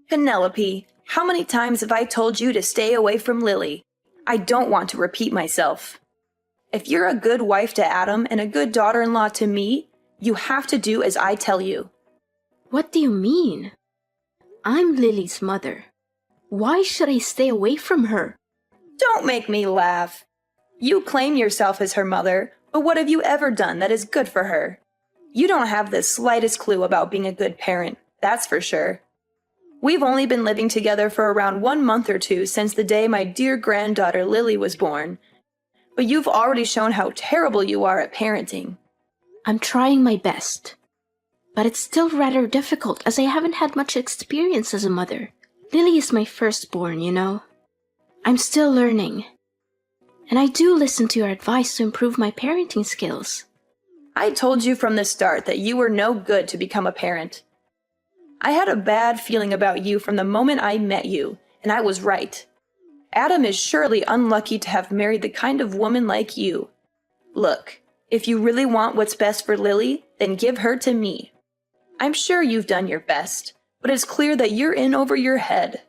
Penelope, how many times have I told you to stay away from Lily? I don't want to repeat myself. If you're a good wife to Adam and a good daughter-in-law to me, you have to do as I tell you. What do you mean? I'm Lily's mother. Why should I stay away from her? Don't make me laugh. You claim yourself as her mother, but what have you ever done that is good for her? You don't have the slightest clue about being a good parent, that's for sure. We've only been living together for around 1 month or two since the day my dear granddaughter Lily was born. But you've already shown how terrible you are at parenting. I'm trying my best. But it's still rather difficult as I haven't had much experience as a mother. Lily is my firstborn, you know. I'm still learning. And I do listen to your advice to improve my parenting skills. I told you from the start that you were no good to become a parent. I had a bad feeling about you from the moment I met you, and I was right. Adam is surely unlucky to have married the kind of woman like you. Look, if you really want what's best for Lily, then give her to me. I'm sure you've done your best, but it's clear that you're in over your head.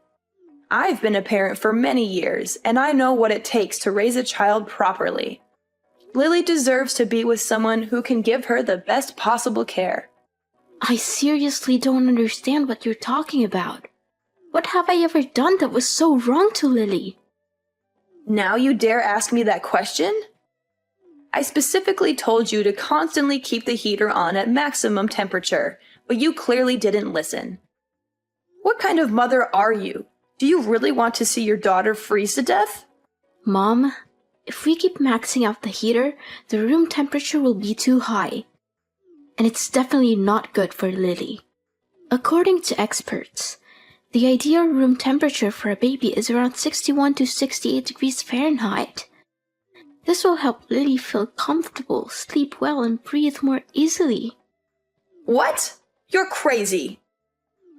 I've been a parent for many years, and I know what it takes to raise a child properly. Lily deserves to be with someone who can give her the best possible care. I seriously don't understand what you're talking about. What have I ever done that was so wrong to Lily? Now you dare ask me that question? I specifically told you to constantly keep the heater on at maximum temperature, but you clearly didn't listen. What kind of mother are you? Do you really want to see your daughter freeze to death? Mom, if we keep maxing out the heater, the room temperature will be too high. And it's definitely not good for Lily. According to experts, the ideal room temperature for a baby is around 61 to 68 degrees Fahrenheit. This will help Lily feel comfortable, sleep well, and breathe more easily. What? You're crazy.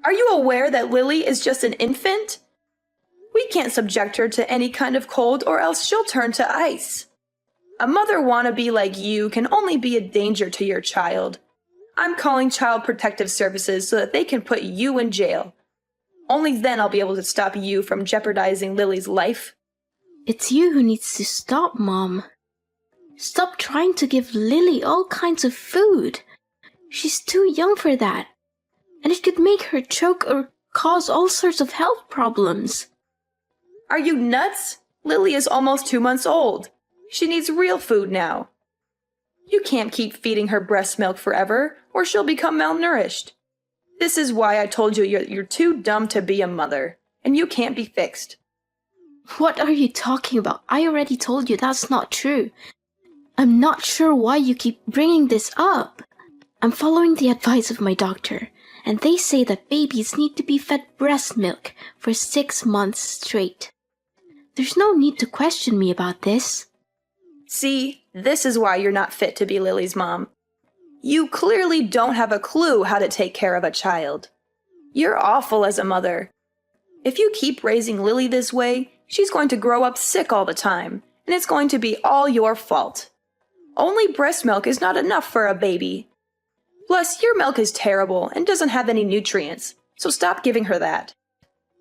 Are you aware that Lily is just an infant? We can't subject her to any kind of cold or else she'll turn to ice. A mother wannabe like you can only be a danger to your child. I'm calling Child Protective Services so that they can put you in jail. Only then I'll be able to stop you from jeopardizing Lily's life. It's you who needs to stop, Mom. Stop trying to give Lily all kinds of food. She's too young for that. And it could make her choke or cause all sorts of health problems. Are you nuts? Lily is almost 2 months old. She needs real food now. You can't keep feeding her breast milk forever, or she'll become malnourished. This is why I told you you're too dumb to be a mother, and you can't be fixed. What are you talking about? I already told you that's not true. I'm not sure why you keep bringing this up. I'm following the advice of my doctor, and they say that babies need to be fed breast milk for 6 months straight. There's no need to question me about this. See, this is why you're not fit to be Lily's mom. You clearly don't have a clue how to take care of a child. You're awful as a mother. If you keep raising Lily this way, she's going to grow up sick all the time, and it's going to be all your fault. Only breast milk is not enough for a baby. Plus, your milk is terrible and doesn't have any nutrients, so stop giving her that.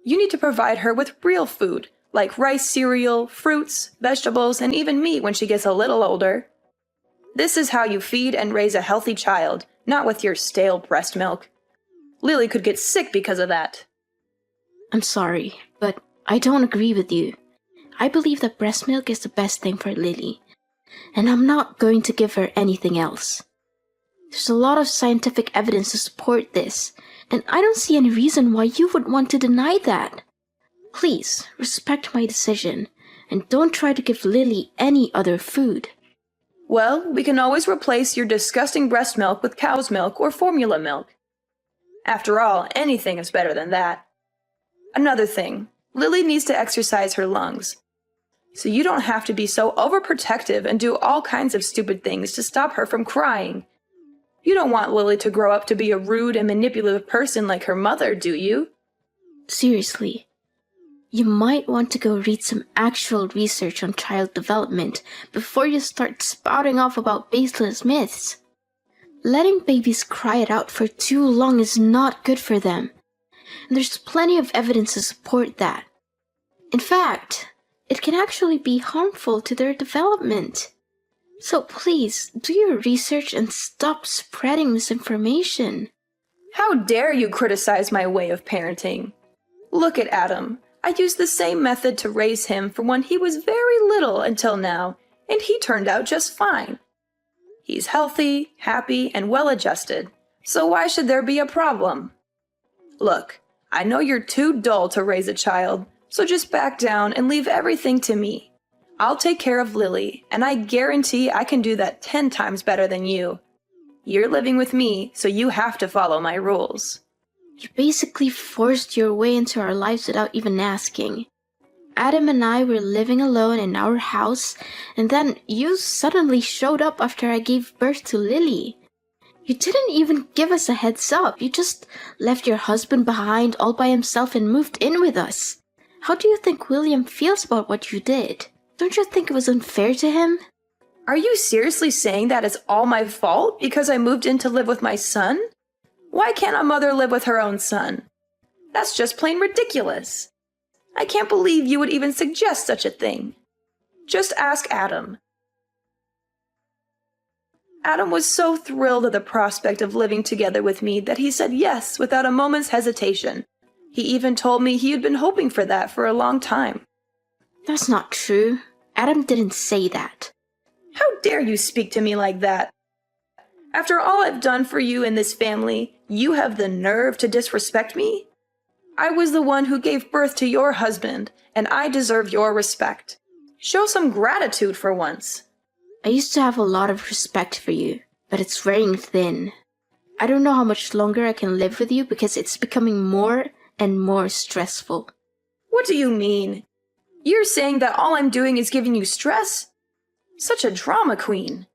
You need to provide her with real food, like rice cereal, fruits, vegetables, and even meat when she gets a little older. This is how you feed and raise a healthy child, not with your stale breast milk. Lily could get sick because of that. I'm sorry, but I don't agree with you. I believe that breast milk is the best thing for Lily, and I'm not going to give her anything else. There's a lot of scientific evidence to support this, and I don't see any reason why you would want to deny that. Please, respect my decision, and don't try to give Lily any other food. Well, we can always replace your disgusting breast milk with cow's milk or formula milk. After all, anything is better than that. Another thing, Lily needs to exercise her lungs. So you don't have to be so overprotective and do all kinds of stupid things to stop her from crying. You don't want Lily to grow up to be a rude and manipulative person like her mother, do you? Seriously, you might want to go read some actual research on child development before you start spouting off about baseless myths. Letting babies cry it out for too long is not good for them. and there's plenty of evidence to support that. In fact, it can actually be harmful to their development. So please, do your research and stop spreading misinformation. How dare you criticize my way of parenting? Look at Adam. I used the same method to raise him from when he was very little until now, and he turned out just fine. He's healthy, happy, and well-adjusted, so why should there be a problem? Look, I know you're too dull to raise a child, so just back down and leave everything to me. I'll take care of Lily, and I guarantee I can do that 10 times better than you. You're living with me, so you have to follow my rules. You basically forced your way into our lives without even asking. Adam and I were living alone in our house, and then you suddenly showed up after I gave birth to Lily. You didn't even give us a heads up. You just left your husband behind all by himself and moved in with us. How do you think William feels about what you did? Don't you think it was unfair to him? Are you seriously saying that it's all my fault because I moved in to live with my son? Why can't a mother live with her own son? That's just plain ridiculous. I can't believe you would even suggest such a thing. Just ask Adam. Adam was so thrilled at the prospect of living together with me that he said yes without a moment's hesitation. He even told me he had been hoping for that for a long time. That's not true. Adam didn't say that. How dare you speak to me like that? After all I've done for you in this family, you have the nerve to disrespect me? I was the one who gave birth to your husband, and I deserve your respect. Show some gratitude for once. I used to have a lot of respect for you, but it's wearing thin. I don't know how much longer I can live with you because it's becoming more and more stressful. What do you mean? You're saying that all I'm doing is giving you stress? Such a drama queen.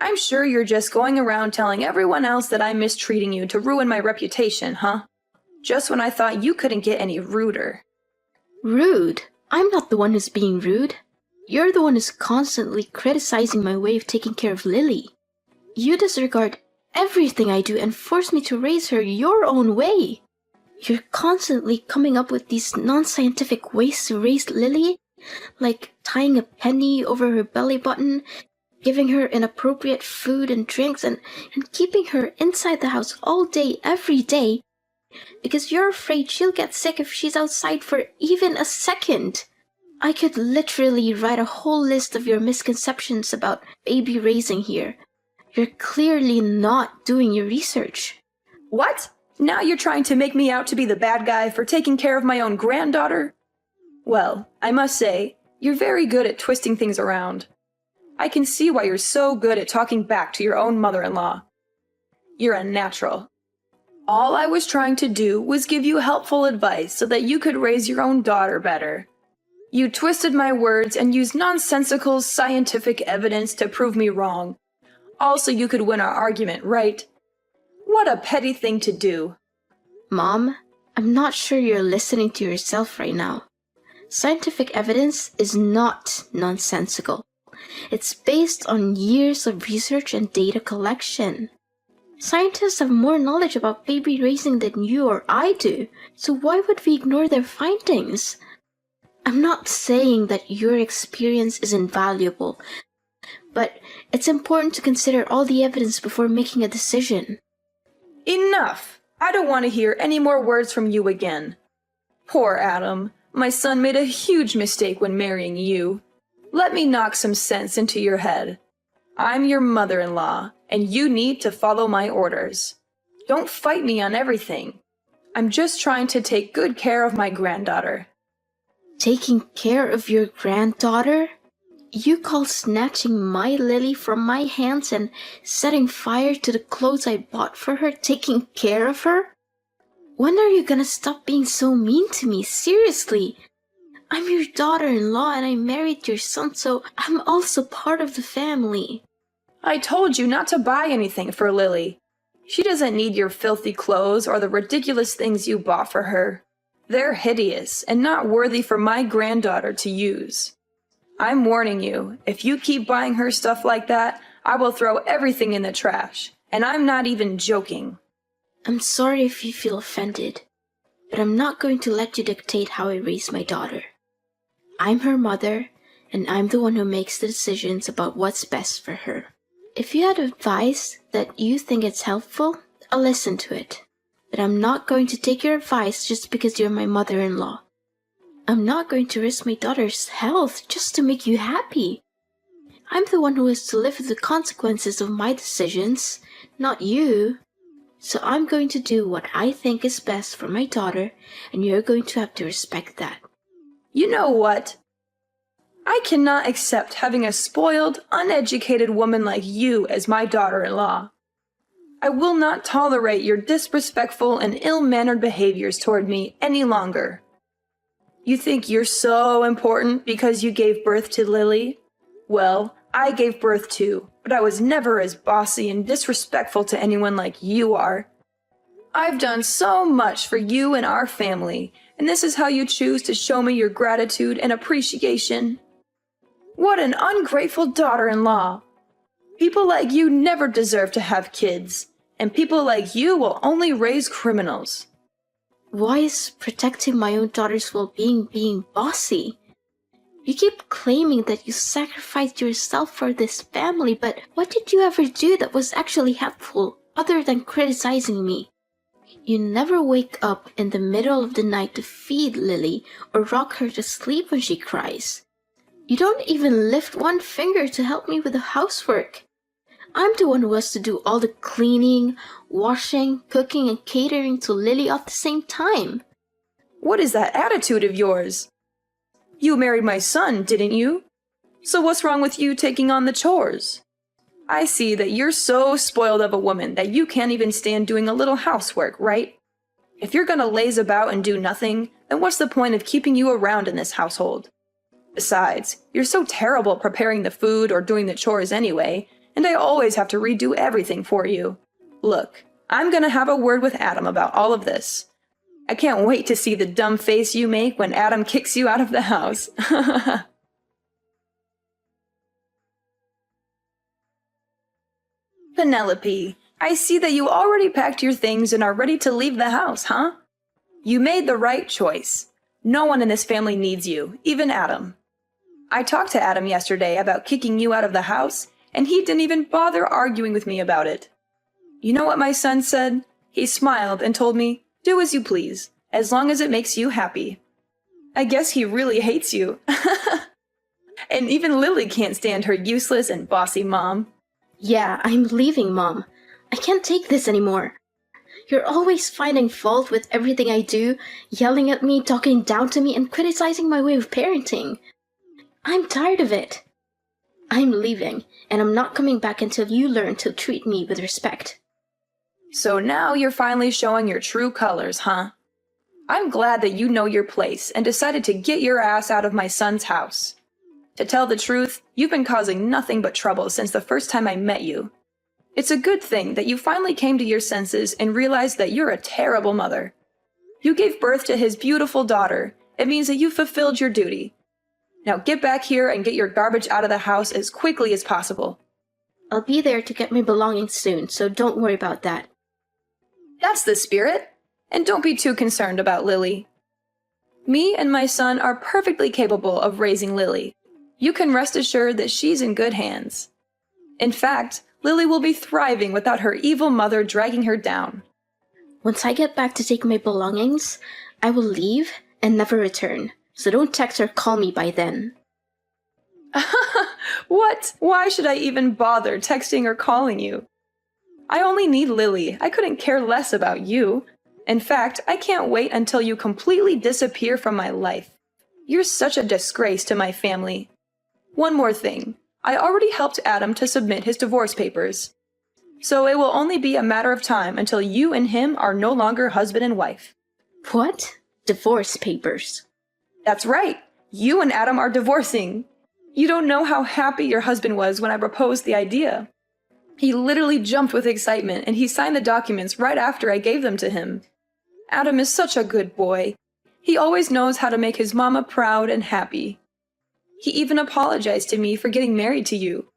I'm sure you're just going around telling everyone else that I'm mistreating you to ruin my reputation, huh? Just when I thought you couldn't get any ruder. Rude? I'm not the one who's being rude. You're the one who's constantly criticizing my way of taking care of Lily. You disregard everything I do and force me to raise her your own way. You're constantly coming up with these non-scientific ways to raise Lily, like tying a penny over her belly button, giving her inappropriate food and drinks, and keeping her inside the house all day, every day, because you're afraid she'll get sick if she's outside for even a second. I could literally write a whole list of your misconceptions about baby raising here. You're clearly not doing your research. What? Now you're trying to make me out to be the bad guy for taking care of my own granddaughter? Well, I must say, you're very good at twisting things around. I can see why you're so good at talking back to your own mother-in-law. You're a natural. All I was trying to do was give you helpful advice so that you could raise your own daughter better. You twisted my words and used nonsensical scientific evidence to prove me wrong. Also, you could win our argument, right? What a petty thing to do. Mom, I'm not sure you're listening to yourself right now. Scientific evidence is not nonsensical. It's based on years of research and data collection. Scientists have more knowledge about baby raising than you or I do, so why would we ignore their findings? I'm not saying that your experience is invaluable, but it's important to consider all the evidence before making a decision. Enough! I don't want to hear any more words from you again. Poor Adam. My son made a huge mistake when marrying you. Let me knock some sense into your head. I'm your mother-in-law, and you need to follow my orders. Don't fight me on everything. I'm just trying to take good care of my granddaughter. Taking care of your granddaughter? You call snatching my Lily from my hands and setting fire to the clothes I bought for her taking care of her? When are you gonna stop being so mean to me? Seriously. I'm your daughter-in-law and I married your son, so I'm also part of the family. I told you not to buy anything for Lily. She doesn't need your filthy clothes or the ridiculous things you bought for her. They're hideous and not worthy for my granddaughter to use. I'm warning you, if you keep buying her stuff like that, I will throw everything in the trash. And I'm not even joking. I'm sorry if you feel offended. but I'm not going to let you dictate how I raise my daughter. I'm her mother, and I'm the one who makes the decisions about what's best for her. If you had advice that you think is helpful, I'll listen to it. But I'm not going to take your advice just because you're my mother-in-law. I'm not going to risk my daughter's health just to make you happy. I'm the one who has to live with the consequences of my decisions, not you. So I'm going to do what I think is best for my daughter, and you're going to have to respect that. You know what? I cannot accept having a spoiled, uneducated woman like you as my daughter-in-law. I will not tolerate your disrespectful and ill-mannered behaviors toward me any longer. You think you're so important because you gave birth to Lily? Well, I gave birth too, but I was never as bossy and disrespectful to anyone like you are. I've done so much for you and our family, and this is how you choose to show me your gratitude and appreciation? What an ungrateful daughter-in-law! People like you never deserve to have kids, and people like you will only raise criminals. Why is protecting my own daughter's well-being being bossy? You keep claiming that you sacrificed yourself for this family, but what did you ever do that was actually helpful, other than criticizing me? You never wake up in the middle of the night to feed Lily or rock her to sleep when she cries. You don't even lift one finger to help me with the housework. I'm the one who has to do all the cleaning, washing, cooking, and catering to Lily at the same time. What is that attitude of yours? You married my son, didn't you? So what's wrong with you taking on the chores? I see that you're so spoiled of a woman that you can't even stand doing a little housework, right? If you're gonna laze about and do nothing, then what's the point of keeping you around in this household? Besides, you're so terrible at preparing the food or doing the chores anyway, and I always have to redo everything for you. Look, I'm gonna have a word with Adam about all of this. I can't wait to see the dumb face you make when Adam kicks you out of the house. Penelope, I see that you already packed your things and are ready to leave the house, huh? You made the right choice. No one in this family needs you, even Adam. I talked to Adam yesterday about kicking you out of the house, and he didn't even bother arguing with me about it. You know what my son said? He smiled and told me, "Do as you please, as long as it makes you happy." I guess he really hates you. And even Lily can't stand her useless and bossy mom. Yeah, I'm leaving, Mom. I can't take this anymore. You're always finding fault with everything I do, yelling at me, talking down to me, and criticizing my way of parenting. I'm tired of it. I'm leaving, and I'm not coming back until you learn to treat me with respect. So now you're finally showing your true colors, huh? I'm glad that you know your place and decided to get your ass out of my son's house. To tell the truth, you've been causing nothing but trouble since the first time I met you. It's a good thing that you finally came to your senses and realized that you're a terrible mother. You gave birth to his beautiful daughter. It means that you fulfilled your duty. Now get back here and get your garbage out of the house as quickly as possible. I'll be there to get my belongings soon, so don't worry about that. That's the spirit. And don't be too concerned about Lily. Me and my son are perfectly capable of raising Lily. You can rest assured that she's in good hands. In fact, Lily will be thriving without her evil mother dragging her down. Once I get back to take my belongings, I will leave and never return, so don't text or call me by then. What? Why should I even bother texting or calling you? I only need Lily. I couldn't care less about you. In fact, I can't wait until you completely disappear from my life. You're such a disgrace to my family. One more thing. I already helped Adam to submit his divorce papers. So it will only be a matter of time until you and him are no longer husband and wife. What? Divorce papers? That's right. You and Adam are divorcing. You don't know how happy your husband was when I proposed the idea. He literally jumped with excitement, and he signed the documents right after I gave them to him. Adam is such a good boy. He always knows how to make his mama proud and happy. He even apologized to me for getting married to you.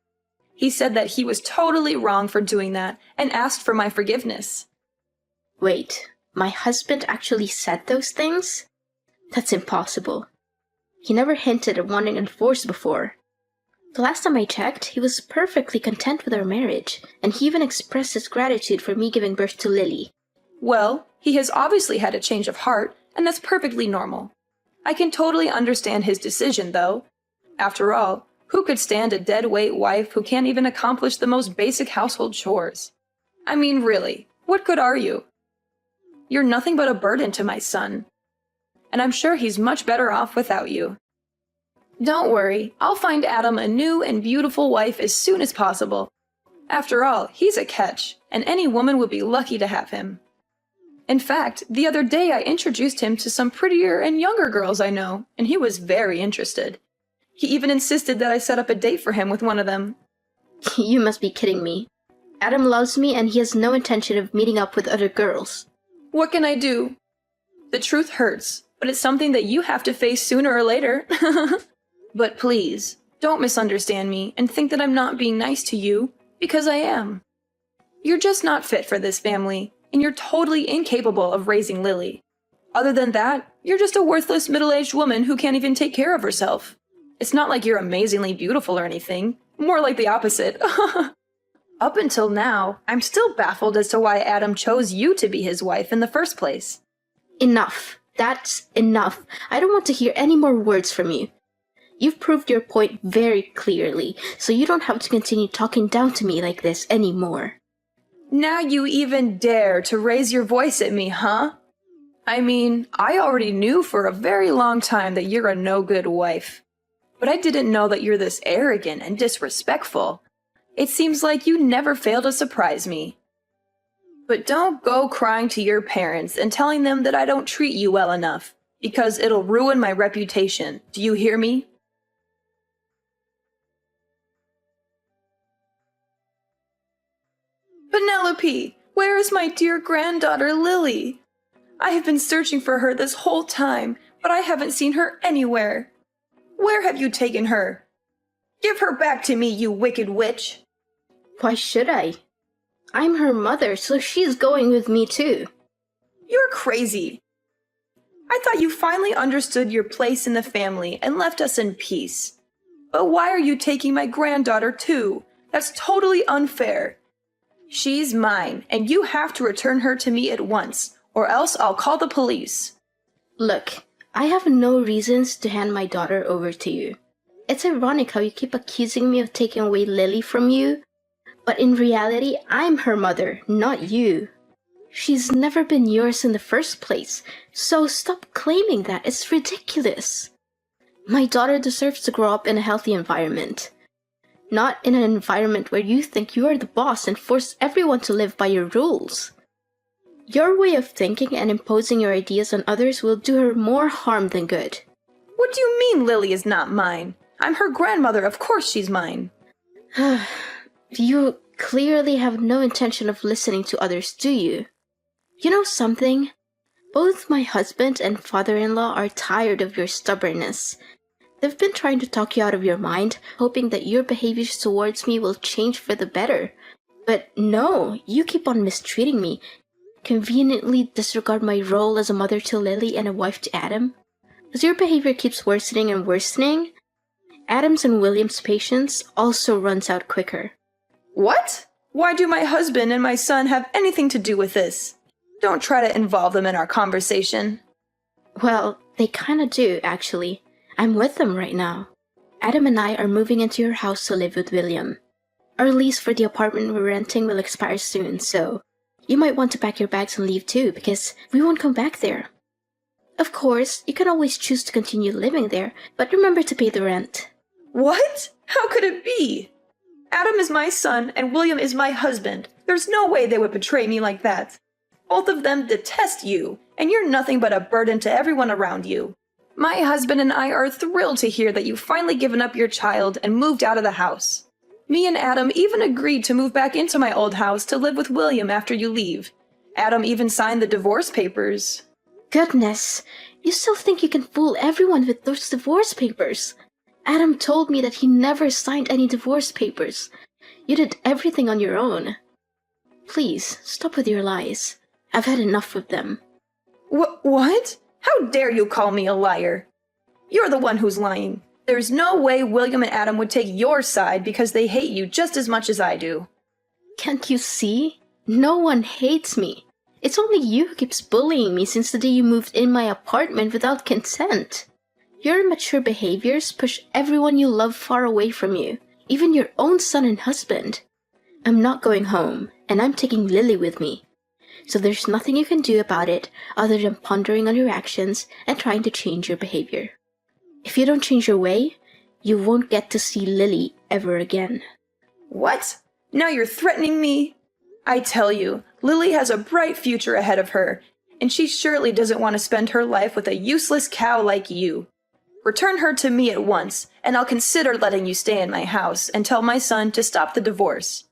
He said that he was totally wrong for doing that and asked for my forgiveness. Wait, my husband actually said those things? That's impossible. He never hinted at wanting a divorce before. The last time I checked, he was perfectly content with our marriage, and he even expressed his gratitude for me giving birth to Lily. Well, he has obviously had a change of heart, and that's perfectly normal. I can totally understand his decision, though. After all, who could stand a dead-weight wife who can't even accomplish the most basic household chores? I mean, really, what good are you? You're nothing but a burden to my son. And I'm sure he's much better off without you. Don't worry, I'll find Adam a new and beautiful wife as soon as possible. After all, he's a catch, and any woman would be lucky to have him. In fact, the other day I introduced him to some prettier and younger girls I know, and he was very interested. He even insisted that I set up a date for him with one of them. You must be kidding me. Adam loves me and he has no intention of meeting up with other girls. What can I do? The truth hurts, but it's something that you have to face sooner or later. But please, don't misunderstand me and think that I'm not being nice to you, because I am. You're just not fit for this family, and you're totally incapable of raising Lily. Other than that, you're just a worthless middle-aged woman who can't even take care of herself. It's not like you're amazingly beautiful or anything, more like the opposite. Up until now, I'm still baffled as to why Adam chose you to be his wife in the first place. Enough. That's enough. I don't want to hear any more words from you. You've proved your point very clearly, so you don't have to continue talking down to me like this anymore. Now you even dare to raise your voice at me, huh? I mean, I already knew for a very long time that you're a no-good wife. But I didn't know that you're this arrogant and disrespectful. It seems like you never fail to surprise me. But don't go crying to your parents and telling them that I don't treat you well enough, because it'll ruin my reputation. Do you hear me? Penelope, where is my dear granddaughter Lily? I have been searching for her this whole time, but I haven't seen her anywhere. Where have you taken her? Give her back to me, you wicked witch! Why should I? I'm her mother, so she's going with me too. You're crazy. I thought you finally understood your place in the family and left us in peace. But why are you taking my granddaughter too? That's totally unfair. She's mine, and you have to return her to me at once, or else I'll call the police. Look, I have no reasons to hand my daughter over to you. It's ironic how you keep accusing me of taking away Lily from you, but in reality, I'm her mother, not you. She's never been yours in the first place, so stop claiming that. It's ridiculous. My daughter deserves to grow up in a healthy environment. Not in an environment where you think you are the boss and force everyone to live by your rules. Your way of thinking and imposing your ideas on others will do her more harm than good. What do you mean Lily is not mine? I'm her grandmother, of course she's mine. You clearly have no intention of listening to others, do you? You know something? Both my husband and father-in-law are tired of your stubbornness. They've been trying to talk you out of your mind, hoping that your behaviors towards me will change for the better. But no, you keep on mistreating me, conveniently disregard my role as a mother to Lily and a wife to Adam. As your behavior keeps worsening and worsening, Adam's and William's patience also runs out quicker. What? Why do my husband and my son have anything to do with this? Don't try to involve them in our conversation. Well, they kinda do, actually. I'm with them right now. Adam and I are moving into your house to live with William. Our lease for the apartment we're renting will expire soon, so you might want to pack your bags and leave too, because we won't come back there. Of course, you can always choose to continue living there, but remember to pay the rent. What? How could it be? Adam is my son and William is my husband. There's no way they would betray me like that. Both of them detest you, and you're nothing but a burden to everyone around you. My husband and I are thrilled to hear that you've finally given up your child and moved out of the house. Me and Adam even agreed to move back into my old house to live with William after you leave. Adam even signed the divorce papers. Goodness, you still think you can fool everyone with those divorce papers? Adam told me that he never signed any divorce papers. You did everything on your own. Please, stop with your lies. I've had enough of them. What? How dare you call me a liar? You're the one who's lying. There's no way William and Adam would take your side because they hate you just as much as I do. Can't you see? No one hates me. It's only you who keeps bullying me since the day you moved in my apartment without consent. Your immature behaviors push everyone you love far away from you, even your own son and husband. I'm not going home, and I'm taking Lily with me. So there's nothing you can do about it other than pondering on your actions and trying to change your behavior. If you don't change your way, you won't get to see Lily ever again. What? Now you're threatening me? I tell you, Lily has a bright future ahead of her, and she surely doesn't want to spend her life with a useless cow like you. Return her to me at once, and I'll consider letting you stay in my house and tell my son to stop the divorce.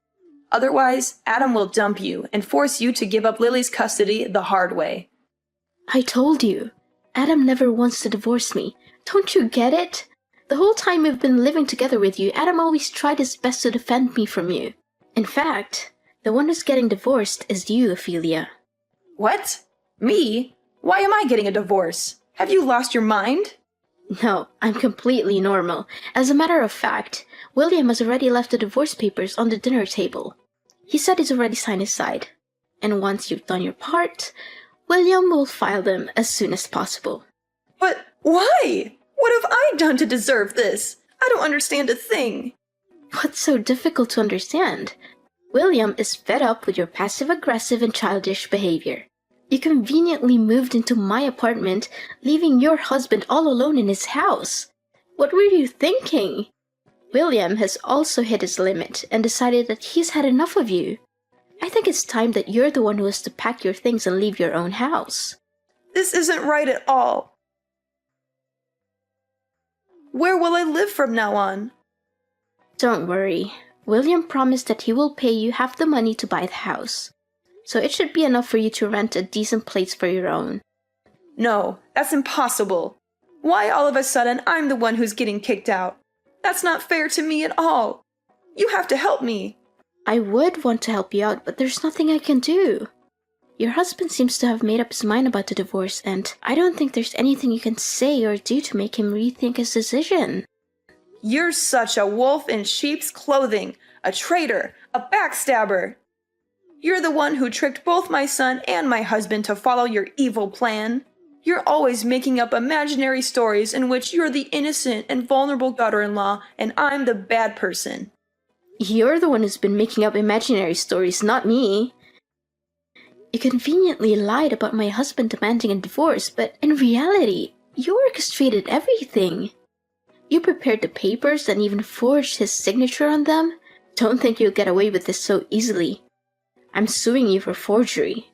Otherwise, Adam will dump you and force you to give up Lily's custody the hard way. I told you, Adam never wants to divorce me. Don't you get it? The whole time we've been living together with you, Adam always tried his best to defend me from you. In fact, the one who's getting divorced is you, Ophelia. What? Me? Why am I getting a divorce? Have you lost your mind? No, I'm completely normal. As a matter of fact, William has already left the divorce papers on the dinner table. He said he's already signed his side. And once you've done your part, William will file them as soon as possible. But why? What have I done to deserve this? I don't understand a thing. What's so difficult to understand? William is fed up with your passive-aggressive and childish behavior. You conveniently moved into my apartment, leaving your husband all alone in his house. What were you thinking? William has also hit his limit and decided that he's had enough of you. I think it's time that you're the one who has to pack your things and leave your own house. This isn't right at all. Where will I live from now on? Don't worry. William promised that he will pay you half the money to buy the house. So it should be enough for you to rent a decent place for your own. No, that's impossible. Why all of a sudden I'm the one who's getting kicked out? That's not fair to me at all. You have to help me. I would want to help you out, but there's nothing I can do. Your husband seems to have made up his mind about the divorce, and I don't think there's anything you can say or do to make him rethink his decision. You're such a wolf in sheep's clothing, a traitor, a backstabber. You're the one who tricked both my son and my husband to follow your evil plan. You're always making up imaginary stories in which you're the innocent and vulnerable daughter-in-law and I'm the bad person. You're the one who's been making up imaginary stories, not me. You conveniently lied about my husband demanding a divorce, but in reality, you orchestrated everything. You prepared the papers and even forged his signature on them. Don't think you'll get away with this so easily. I'm suing you for forgery.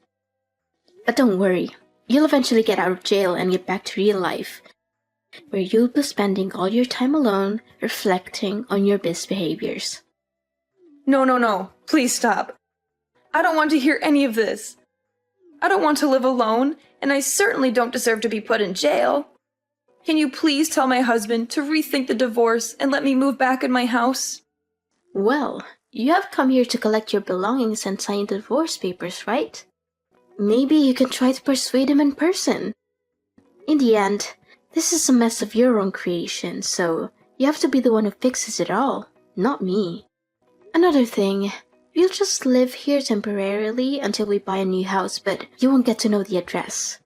But don't worry, you'll eventually get out of jail and get back to real life, where you'll be spending all your time alone, reflecting on your misbehaviors. No, please stop. I don't want to hear any of this. I don't want to live alone, and I certainly don't deserve to be put in jail. Can you please tell my husband to rethink the divorce and let me move back in my house? Well, you have come here to collect your belongings and sign the divorce papers, right? Maybe you can try to persuade him in person. In the end, this is a mess of your own creation, so you have to be the one who fixes it all, not me. Another thing, we'll just live here temporarily until we buy a new house, but you won't get to know the address.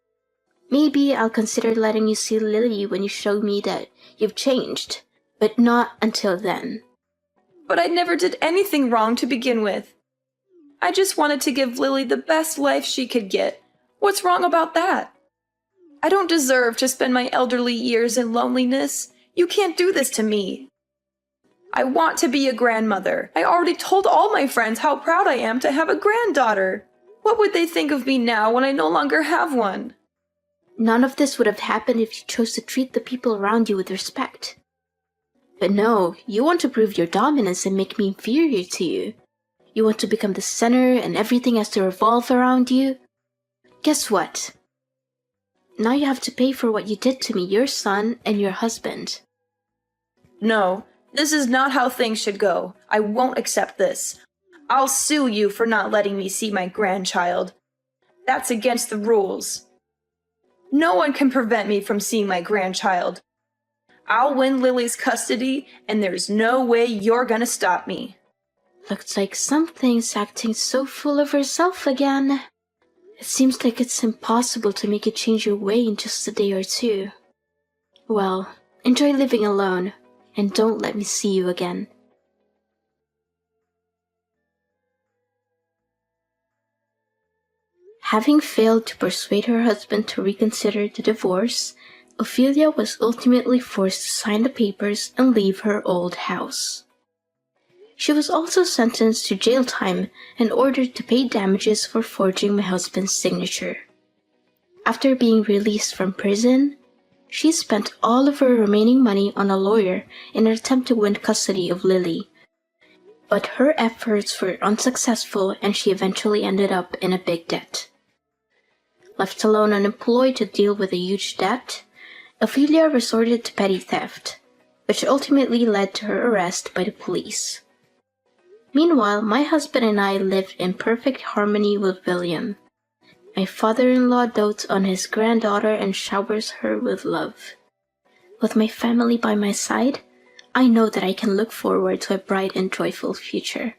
Maybe I'll consider letting you see Lily when you show me that you've changed, but not until then. But I never did anything wrong to begin with. I just wanted to give Lily the best life she could get. What's wrong about that? I don't deserve to spend my elderly years in loneliness. You can't do this to me. I want to be a grandmother. I already told all my friends how proud I am to have a granddaughter. What would they think of me now when I no longer have one? None of this would have happened if you chose to treat the people around you with respect. But no, you want to prove your dominance and make me inferior to you. You want to become the center and everything has to revolve around you. Guess what? Now you have to pay for what you did to me, your son, and your husband. No, this is not how things should go. I won't accept this. I'll sue you for not letting me see my grandchild. That's against the rules. No one can prevent me from seeing my grandchild. I'll win Lily's custody, and there's no way you're gonna stop me. Looks like something's acting so full of herself again. It seems like it's impossible to make it change your way in just a day or two. Well, enjoy living alone, and don't let me see you again. Having failed to persuade her husband to reconsider the divorce, Ophelia was ultimately forced to sign the papers and leave her old house. She was also sentenced to jail time and ordered to pay damages for forging my husband's signature. After being released from prison, she spent all of her remaining money on a lawyer in an attempt to win custody of Lily. But her efforts were unsuccessful and she eventually ended up in a big debt. Left alone unemployed to deal with a huge debt, Ophelia resorted to petty theft, which ultimately led to her arrest by the police. Meanwhile, my husband and I lived in perfect harmony with William. My father-in-law dotes on his granddaughter and showers her with love. With my family by my side, I know that I can look forward to a bright and joyful future.